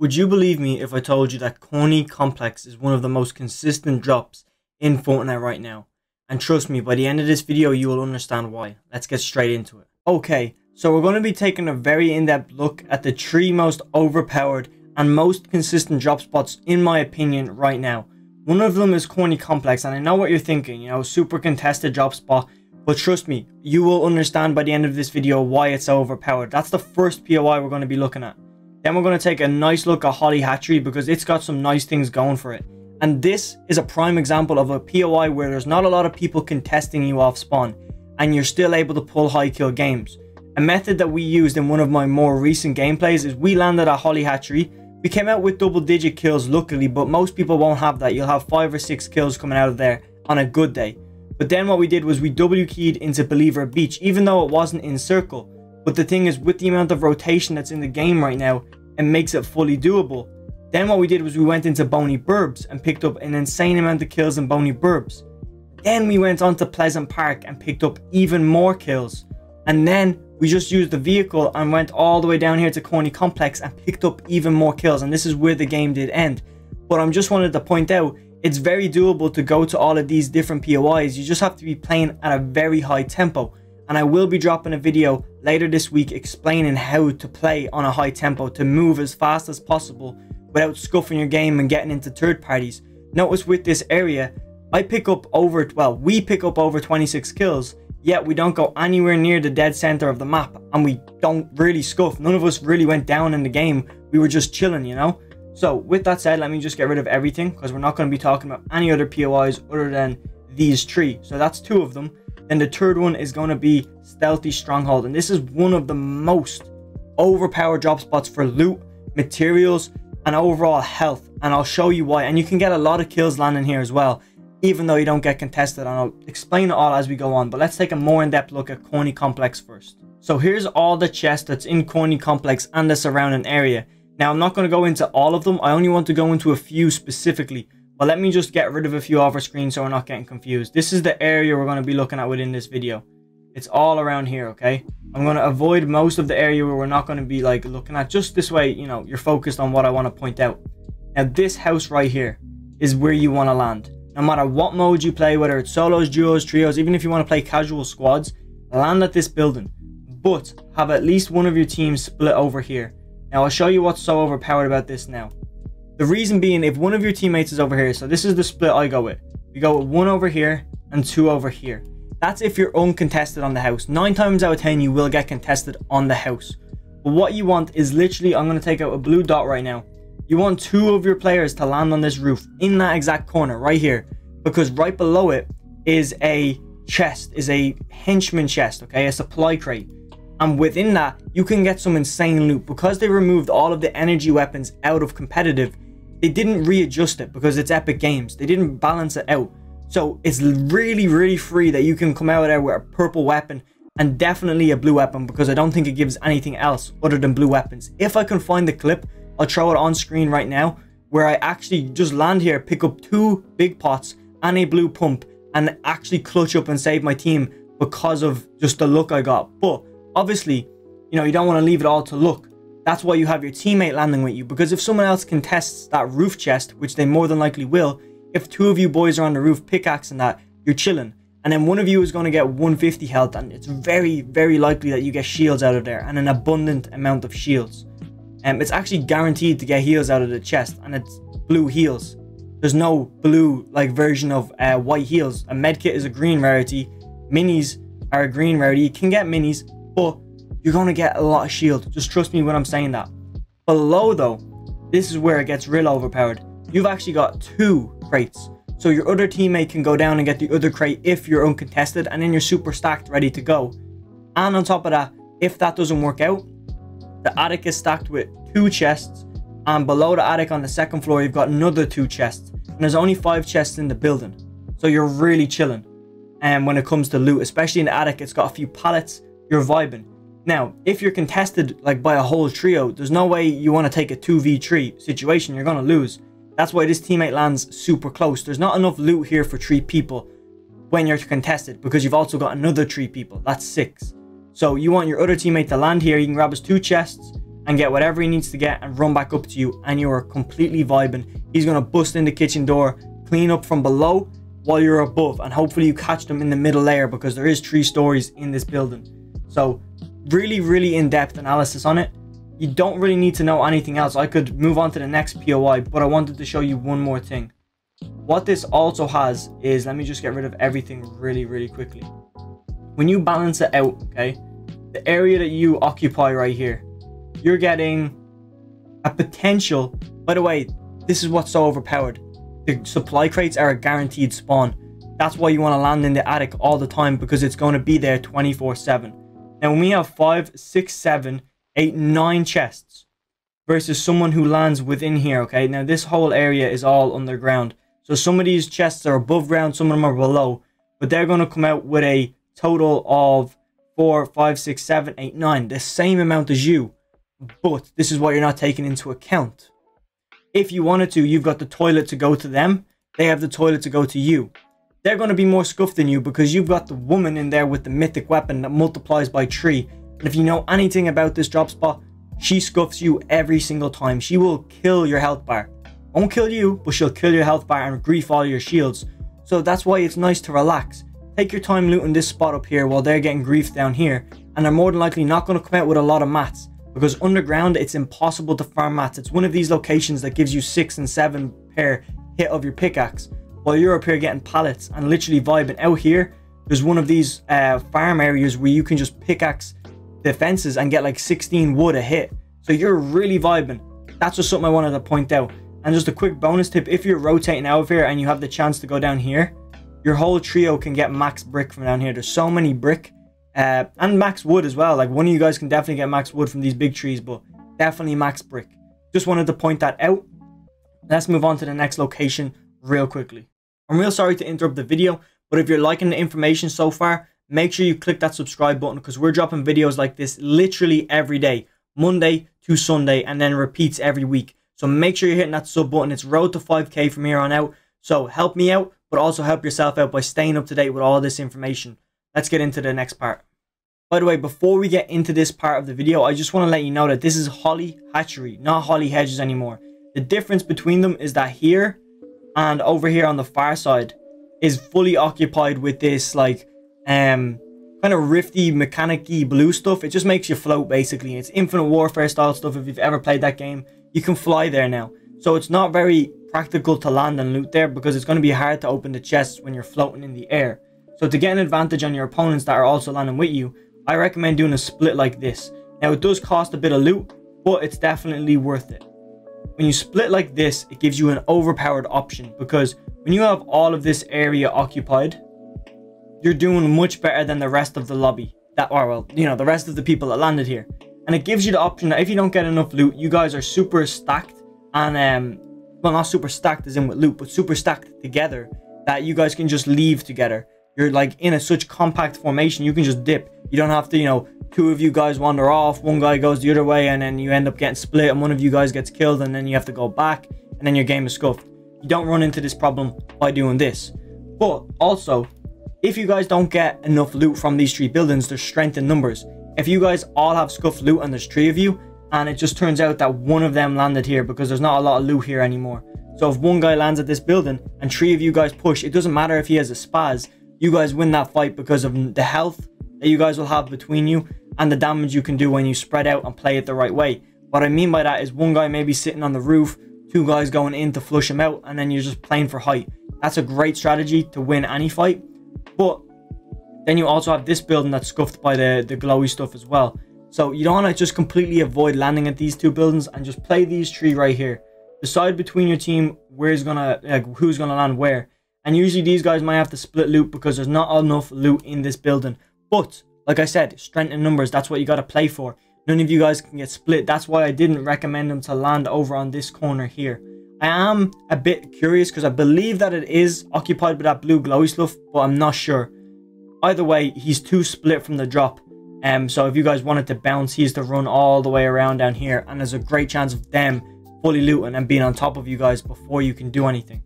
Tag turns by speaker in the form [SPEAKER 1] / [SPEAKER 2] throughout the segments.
[SPEAKER 1] Would you believe me if I told you that Corny Complex is one of the most consistent drops in Fortnite right now? And trust me, by the end of this video, you will understand why. Let's get straight into it. Okay, so we're going to be taking a very in-depth look at the 3 most overpowered and most consistent drop spots, in my opinion, right now. One of them is Corny Complex, and I know what you're thinking, super contested drop spot. But trust me, you will understand by the end of this video why it's so overpowered. That's the first POI we're going to be looking at. Then we're going to take a nice look at Hatchery because it's got some nice things going for it. And this is a prime example of a POI where there's not a lot of people contesting you off spawn, and you're still able to pull high kill games. A method that we used in one of my more recent gameplays is we landed at Hatchery. We came out with double-digit kills luckily, but most people won't have that. You'll have 5 or 6 kills coming out of there on a good day. But then what we did was we W-keyed into Believer Beach, even though it wasn't in circle. But the thing is, with the amount of rotation that's in the game right now, it makes it fully doable. Then what we did was we went into Boney Burbs and picked up an insane amount of kills in Boney Burbs. Then we went on to Pleasant Park and picked up even more kills. And then we just used the vehicle and went all the way down here to Corny Complex and picked up even more kills. And this is where the game did end. But I just wanted to point out, it's very doable to go to all of these different POIs. You just have to be playing at a very high tempo. And I will be dropping a video later this week explaining how to play on a high tempo to move as fast as possible without scuffing your game and getting into third parties. Notice with this area, we pick up over 26 kills, yet we don't go anywhere near the dead center of the map, and we don't really scuff. None of us really went down in the game. We were just chilling, So with that said, let me just get rid of everything because we're not going to be talking about any other POIs other than these 3. So that's 2 of them. Then the third one is going to be Stealthy Stronghold, and this is one of the most overpowered drop spots for loot, materials, and overall health, and I'll show you why. And you can get a lot of kills landing here as well, even though you don't get contested, and I'll explain it all as we go on. But let's take a more in-depth look at Corny Complex first. So here's all the chests that's in Corny Complex and the surrounding area. Now I'm not going to go into all of them, I only want to go into a few specifically. But let me just get rid of a few off our screen so we're not getting confused. This is the area we're going to be looking at within this video. It's all around here, okay? I'm going to avoid most of the area where we're not going to be looking at. Just this way, you're focused on what I want to point out. Now this house right here is where you want to land. No matter what mode you play, whether it's solos, duos, trios, even if you want to play casual squads, land at this building. But have at least one of your teams split over here. Now I'll show you what's so overpowered about this now. The reason being, if one of your teammates is over here, so this is the split I go with. We go with 1 over here and 2 over here. That's if you're uncontested on the house. 9 times out of 10, you will get contested on the house. But what you want is literally, I'm going to take out a blue dot right now. You want 2 of your players to land on this roof in that exact corner right here. Because right below it is a chest, is a henchman chest, okay? A supply crate. And within that, you can get some insane loot. Because they removed all of the energy weapons out of competitive, they didn't readjust it because it's Epic Games. They didn't balance it out. So it's really free that you can come out there with a purple weapon and definitely a blue weapon, because I don't think it gives anything else other than blue weapons. If I can find the clip, I'll throw it on screen right now, where I actually just land here, pick up 2 big pots and a blue pump, and actually clutch up and save my team because of just the luck I got. But obviously, you don't want to leave it all to luck. That's why you have your teammate landing with you, because if someone else contests that roof chest, which they more than likely will, if 2 of you boys are on the roof pickaxing that, you're chilling. And then one of you is going to get 150 health, and it's very likely that you get shields out of there, and an abundant amount of shields. It's actually guaranteed to get heals out of the chest, and it's blue heals. There's no blue version of white heals. A medkit is a green rarity. Minis are a green rarity. You can get minis, but you're going to get a lot of shield. Just trust me when I'm saying that. Below though, this is where it gets real overpowered. You've actually got 2 crates. So your other teammate can go down and get the other crate if you're uncontested, and then you're super stacked, ready to go. And on top of that, if that doesn't work out, the attic is stacked with 2 chests, and below the attic on the 2nd floor, you've got another 2 chests. And there's only 5 chests in the building. So you're really chilling. And when it comes to loot, especially in the attic, it's got a few pallets, you're vibing. Now, if you're contested by a whole trio, there's no way you want to take a 2v3 situation. You're going to lose. That's why this teammate lands super close. There's not enough loot here for 3 people when you're contested, because you've also got another 3 people. That's 6. So you want your other teammate to land here. You can grab his 2 chests and get whatever he needs to get and run back up to you, and you are completely vibing. He's going to bust in the kitchen door, clean up from below while you're above, and hopefully you catch them in the middle layer because there is 3 stories in this building. So really in-depth analysis on it. You don't really need to know anything else. I could move on to the next POI, but I wanted to show you one more thing. What this also has is, let me just get rid of everything really quickly. When you balance it out, okay, the area that you occupy right here, you're getting a potential. By the way, this is what's so overpowered. The supply crates are a guaranteed spawn. That's why you want to land in the attic all the time, because it's going to be there 24/7. Now, when we have 5, 6, 7, 8, 9 chests versus someone who lands within here, okay, now this whole area is all underground. So some of these chests are above ground, some of them are below, but they're going to come out with a total of 4, 5, 6, 7, 8, 9, the same amount as you. But this is what you're not taking into account. If you wanted to, you've got the toilet to go to them. They have the toilet to go to you. They're going to be more scuffed than you because you've got the woman in there with the mythic weapon that multiplies by 3. And if you know anything about this drop spot, she scuffs you every single time. She will kill your health bar. Won't kill you, but she'll kill your health bar and grief all your shields. So that's why it's nice to relax. Take your time looting this spot up here while they're getting grief down here. And they're more than likely not going to come out with a lot of mats, because underground it's impossible to farm mats. It's one of these locations that gives you 6 and 7 per hit of your pickaxe, while you're up here getting pallets and literally vibing. Out here, there's one of these farm areas where you can just pickaxe the fences and get like 16 wood a hit. So you're really vibing. That's just something I wanted to point out. And just a quick bonus tip, if you're rotating out of here and you have the chance to go down here, your whole trio can get max brick from down here. There's so many brick and max wood as well. Like, one of you guys can definitely get max wood from these big trees, but definitely max brick. Just wanted to point that out. Let's move on to the next location real quickly. I'm real sorry to interrupt the video, but if you're liking the information so far, make sure you click that subscribe button, because we're dropping videos like this literally every day, Monday to Sunday, and then repeats every week. So make sure you're hitting that sub button. It's road to 5k from here on out. So help me out, but also help yourself out by staying up to date with all this information. Let's get into the next part. By the way, before we get into this part of the video, I just want to let you know that this is Holly Hatchery, not Holly Hedges anymore. The difference between them is that here and over here on the far side is fully occupied with this like kind of rifty mechanic-y blue stuff. It just makes you float basically. It's Infinite Warfare style stuff. If you've ever played that game, you can fly there now. So it's not very practical to land and loot there, because it's going to be hard to open the chests when you're floating in the air. So to get an advantage on your opponents that are also landing with you, I recommend doing a split like this. Now, it does cost a bit of loot, but it's definitely worth it. When you split like this, it gives you an overpowered option, because when you have all of this area occupied, you're doing much better than the rest of the lobby. The rest of the people that landed here. And it gives you the option that if you don't get enough loot, you guys are super stacked and, well, not super stacked as in with loot, but super stacked together, that you guys can just leave together. You're like in such compact formation, you can just dip. You don't have to, 2 of you guys wander off, one guy goes the other way, and then you end up getting split, and one of you guys gets killed, and then you have to go back, and then your game is scuffed. You don't run into this problem by doing this. But also, if you guys don't get enough loot from these 3 buildings, there's strength in numbers. If you guys all have scuffed loot and there's 3 of you, and it just turns out that one of them landed here because there's not a lot of loot here anymore. So if one guy lands at this building and 3 of you guys push, it doesn't matter if he has a spaz, you guys win that fight because of the health that you guys will have between you and the damage you can do when you spread out and play it the right way. What I mean by that is one guy maybe sitting on the roof, 2 guys going in to flush him out, and then you're just playing for height. That's a great strategy to win any fight. But then you also have this building that's scuffed by the glowy stuff as well. So you don't want to just completely avoid landing at these 2 buildings and just play these 3 right here. Decide between your team who's gonna land where. And usually these guys might have to split loot because there's not enough loot in this building. But like I said, strength in numbers, that's what you got to play for. None of you guys can get split. That's why I didn't recommend them to land over on this corner here. I am a bit curious because I believe that it is occupied by that blue glowy stuff, but I'm not sure. Either way, he's too split from the drop. So if you guys wanted to bounce, he has to run all the way around down here, and there's a great chance of them fully looting and being on top of you guys before you can do anything.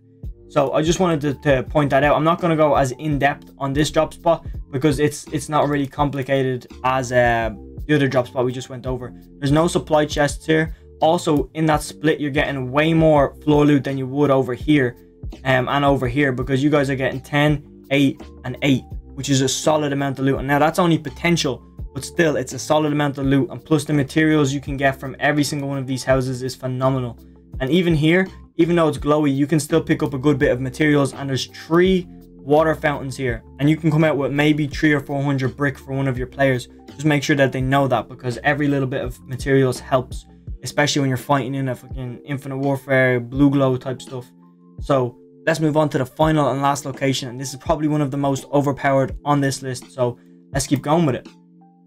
[SPEAKER 1] So I just wanted to point that out. I'm not going to go as in-depth on this drop spot because it's not really complicated as the other drop spot we just went over. There's no supply chests here. Also, in that split, you're getting way more floor loot than you would over here and over here, because you guys are getting 10, 8, and 8, which is a solid amount of loot. And now that's only potential, but still, it's a solid amount of loot. And plus, the materials you can get from every single one of these houses is phenomenal. And even here, even though it's glowy, you can still pick up a good bit of materials. And there's 3 water fountains here, and you can come out with maybe 300 or 400 brick for one of your players. Just make sure that they know that, because every little bit of materials helps, especially when you're fighting in a fucking Infinite Warfare, blue glow type stuff. So let's move on to the final and last location, and this is probably one of the most overpowered on this list, so let's keep going with it.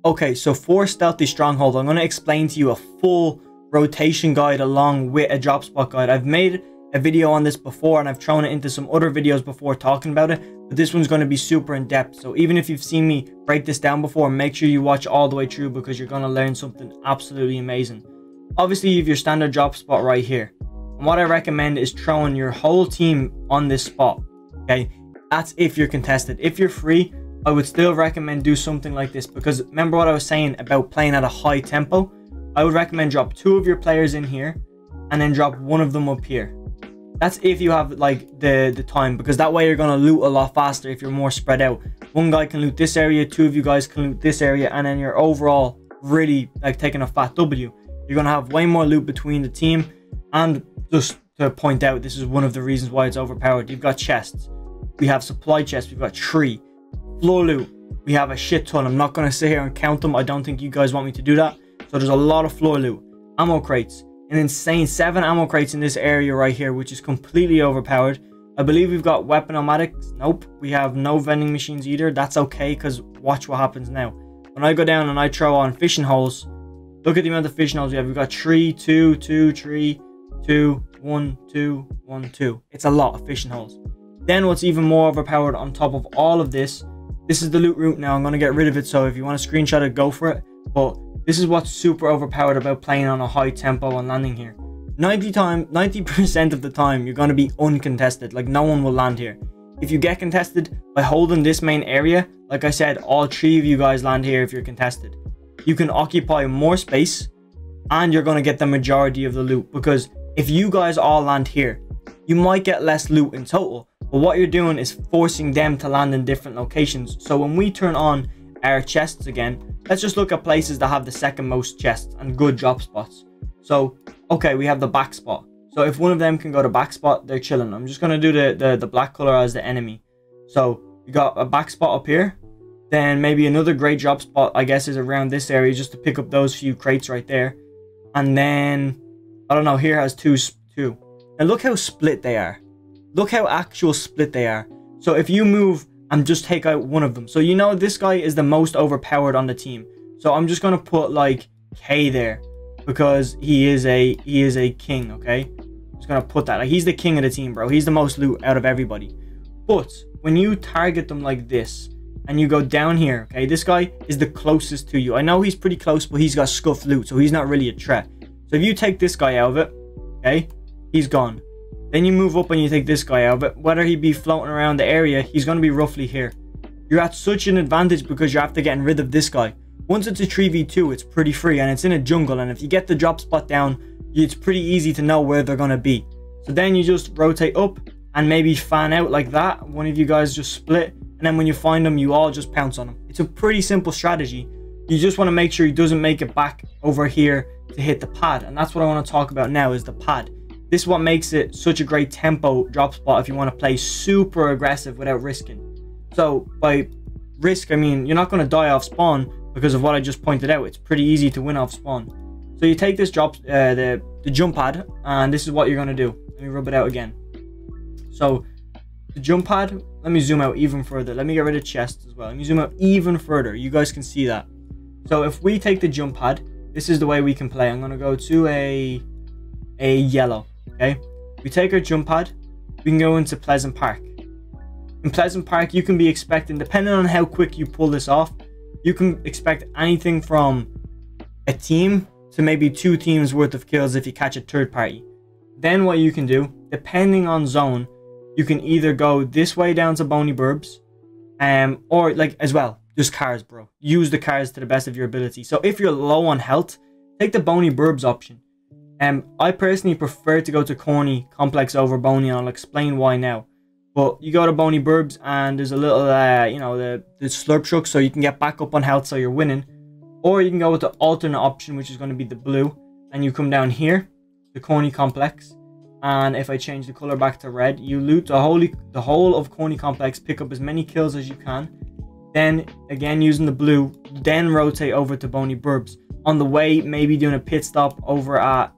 [SPEAKER 1] Okay, so for Stealthy Stronghold, I'm going to explain to you a full rotation guide along with a drop spot guide. I've made a video on this before, and I've thrown it into some other videos before talking about it, but this one's going to be super in depth. So even if you've seen me break this down before, make sure you watch all the way through, because you're going to learn something absolutely amazing. Obviously, you have your standard drop spot right here, and what I recommend is throwing your whole team on this spot. Okay, that's if you're contested. If you're free, I would still recommend do something like this, because remember what I was saying about playing at a high tempo? I would recommend drop 2 of your players in here and then drop 1 of them up here. That's if you have like the time, because that way you're going to loot a lot faster if you're more spread out. One guy can loot this area, 2 of you guys can loot this area, and then you're overall really like taking a fat W. You're going to have way more loot between the team. And just to point out, this is one of the reasons why it's overpowered. You've got chests, we have supply chests, we've got 3 floor loot, we have a shit ton. I'm not going to sit here and count them. I don't think you guys want me to do that. So there's a lot of floor loot. Ammo crates, an insane 7 ammo crates in this area right here, which is completely overpowered. I believe we've got weapon-o-matics. Nope, we have no vending machines either. That's okay, because watch what happens now. When I go down and I throw on fishing holes, look at the amount of fishing holes we have. We've got 3, 2, 2, 3, 2, 1, 2, 1, 2. It's a lot of fishing holes. Then what's even more overpowered on top of all of this, this is the loot route now. I'm going to get rid of it, so if you want to screenshot it, go for it. But this is what's super overpowered about playing on a high tempo and landing here. 90% of the time, you're going to be uncontested. Like, no one will land here. If you get contested by holding this main area, like I said, all 3 of you guys land here if you're contested. You can occupy more space, and you're going to get the majority of the loot. Because if you guys all land here, you might get less loot in total. But what you're doing is forcing them to land in different locations. So when we turn on our chests again, let's just look at places that have the second most chests and good drop spots. So, okay, we have the back spot. So if one of them can go to back spot, they're chilling. I'm just going to do the black color as the enemy. So you got a back spot up here. Then maybe another great drop spot, I guess, is around this area, just to pick up those few crates right there. And then, I don't know, here has two. And look how split they are. Look how actual split they are. So if you move and just take out one of them. So you know this guy is the most overpowered on the team. So I'm just going to put like K there, because he is a king, okay? I'm just going to put that. Like, he's the king of the team, bro. He's the most loot out of everybody. But when you target them like this and you go down here, okay, this guy is the closest to you. I know he's pretty close, but he's got scuffed loot, so he's not really a threat. So if you take this guy out of it, okay, he's gone. Then you move up and you take this guy out of it. Whether he be floating around the area, he's going to be roughly here. You're at such an advantage because you're after getting rid of this guy. Once it's a 3v2, it's pretty free, and it's in a jungle, and if you get the drop spot down, it's pretty easy to know where they're going to be. So then you just rotate up and maybe fan out like that. One of you guys just split, and then when you find them, you all just pounce on them. It's a pretty simple strategy. You just want to make sure he doesn't make it back over here to hit the pad, and that's what I want to talk about now, is the pad. This is what makes it such a great tempo drop spot if you want to play super aggressive without risking. So by risk, I mean you're not going to die off spawn because of what I just pointed out. It's pretty easy to win off spawn. So you take this drop, the jump pad, and this is what you're going to do. Let me rub it out again. So the jump pad, let me zoom out even further. Let me get rid of chests as well. Let me zoom out even further. You guys can see that. So if we take the jump pad, this is the way we can play. I'm going to go to a yellow. Okay, we take our jump pad, we can go into Pleasant Park. In Pleasant Park, you can be expecting, depending on how quick you pull this off, you can expect anything from a team to maybe 2 teams worth of kills if you catch a third party. Then what you can do, depending on zone, you can either go this way down to Boney Burbs, or like as well, just cars, bro. Use the cars to the best of your ability. So if you're low on health, take the bony burbs option. I personally prefer to go to corny complex over bony, and I'll explain why now. But you go to bony burbs and there's a little, you know, the slurp truck, so you can get back up on health, so you're winning. Or you can go with the alternate option, which is going to be the blue, and you come down here, the corny complex. And if I change the color back to red, you loot the whole of corny complex, pick up as many kills as you can. Then again using the blue, then rotate over to bony burbs. On the way, maybe doing a pit stop over at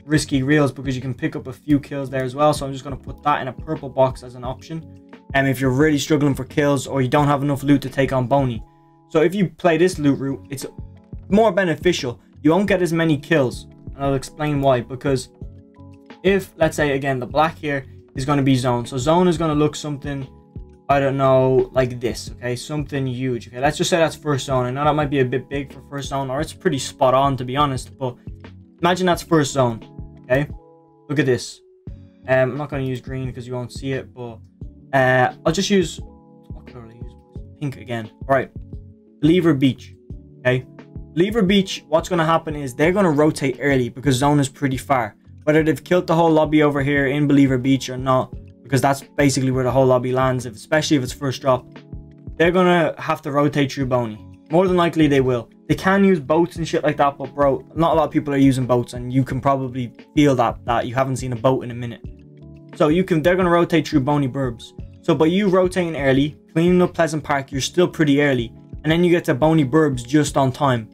[SPEAKER 1] risky reels, because you can pick up a few kills there as well. So I'm just going to put that in a purple box as an option. And if you're really struggling for kills or you don't have enough loot to take on bony, so if you play this loot route, it's more beneficial. You won't get as many kills, and I'll explain why. Because if, let's say again, the black here is going to be zone, so zone is going to look something, I don't know, like this, okay? Something huge, okay? Let's just say that's first zone. I know that might be a bit big for first zone, or it's pretty spot on, to be honest, but imagine that's first zone, okay? Look at this. I'm not going to use green because you won't see it, but I'll just use, what color will I use? Pink again. All right, Believer Beach, okay? Believer Beach, what's going to happen is they're going to rotate early because zone is pretty far. Whether they've killed the whole lobby over here in Believer Beach or not, because that's basically where the whole lobby lands, especially if it's first drop, they're gonna have to rotate through bony. More than likely they will. They can use boats and shit like that, but bro, not a lot of people are using boats, and you can probably feel that you haven't seen a boat in a minute. So they're gonna rotate through bony burbs. So by you rotating early, cleaning up Pleasant Park, you're still pretty early, and then you get to bony burbs just on time.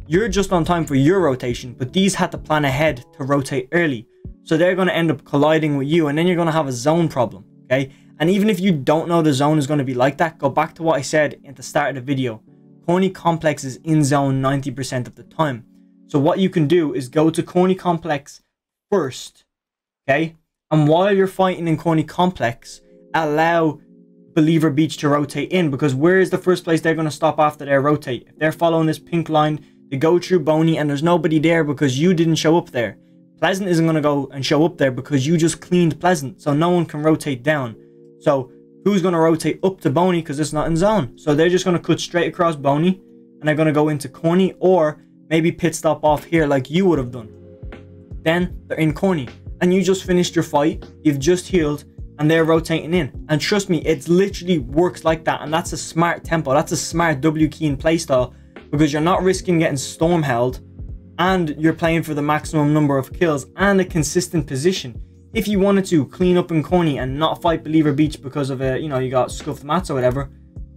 [SPEAKER 1] You're just on time for your rotation, but these had to plan ahead to rotate early. So they're going to end up colliding with you, and then you're going to have a zone problem, okay? And even if you don't know the zone is going to be like that, go back to what I said at the start of the video. Corny Complex is in zone 90% of the time. So what you can do is go to Corny Complex first, okay? And while you're fighting in Corny Complex, allow Believer Beach to rotate in, because where is the first place they're going to stop after their rotate? If they're following this pink line, they go through bony and there's nobody there because you didn't show up there. Pleasant isn't going to go and show up there because you just cleaned Pleasant, so no one can rotate down. So who's going to rotate up to bony because it's not in zone? So they're just going to cut straight across bony, and they're going to go into corny, or maybe pit stop off here like you would have done. Then they're in corny, and you just finished your fight, you've just healed, and they're rotating in. And trust me, it literally works like that, and that's a smart tempo. That's a smart W key in playstyle, because you're not risking getting storm held, and you're playing for the maximum number of kills and a consistent position. If you wanted to clean up in corny and not fight Believer Beach because of you know, you got scuffed mats or whatever,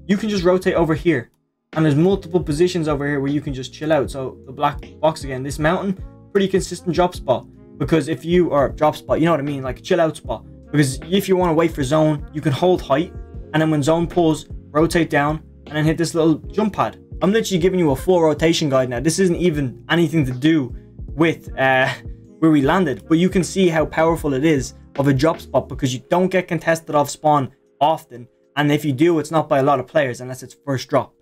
[SPEAKER 1] you can just rotate over here, and there's multiple positions over here where you can just chill out. So the black box again, this mountain, pretty consistent drop spot, because if you, or drop spot, you know what I mean, like a chill out spot, because if you want to wait for zone, you can hold height, and then when zone pulls, rotate down and then hit this little jump pad. I'm literally giving you a full rotation guide now. This isn't even anything to do with where we landed, but you can see how powerful it is of a drop spot, because you don't get contested off spawn often, and if you do, it's not by a lot of players unless it's first drop.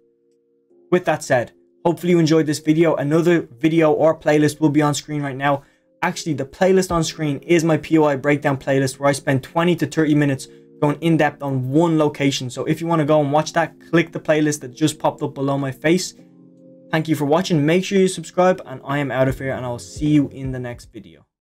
[SPEAKER 1] With that said, hopefully you enjoyed this video. Another video or playlist will be on screen right now. Actually, the playlist on screen is my POI breakdown playlist, where I spend 20 to 30 minutes going in depth on one location. So if you want to go and watch that, click the playlist that just popped up below my face. Thank you for watching. Make sure you subscribe, and I am out of here, and I'll see you in the next video.